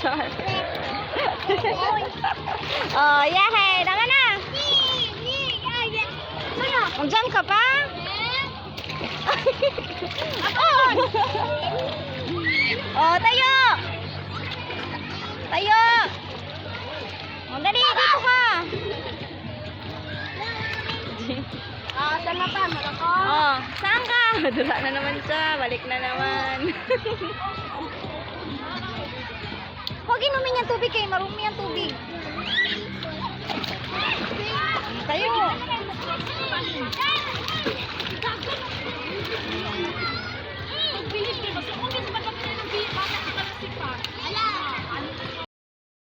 Char. Oh, yahay. Tama na. Diyan ka pa? Oh, tayo. Tayo. Oh, dali, dito ka. Saan na pa? Malako? Oh, saan ka? Dula na naman siya. Balik na naman. Huwag inumin yung tubig kayo. Marumi yung tubig. Tayo.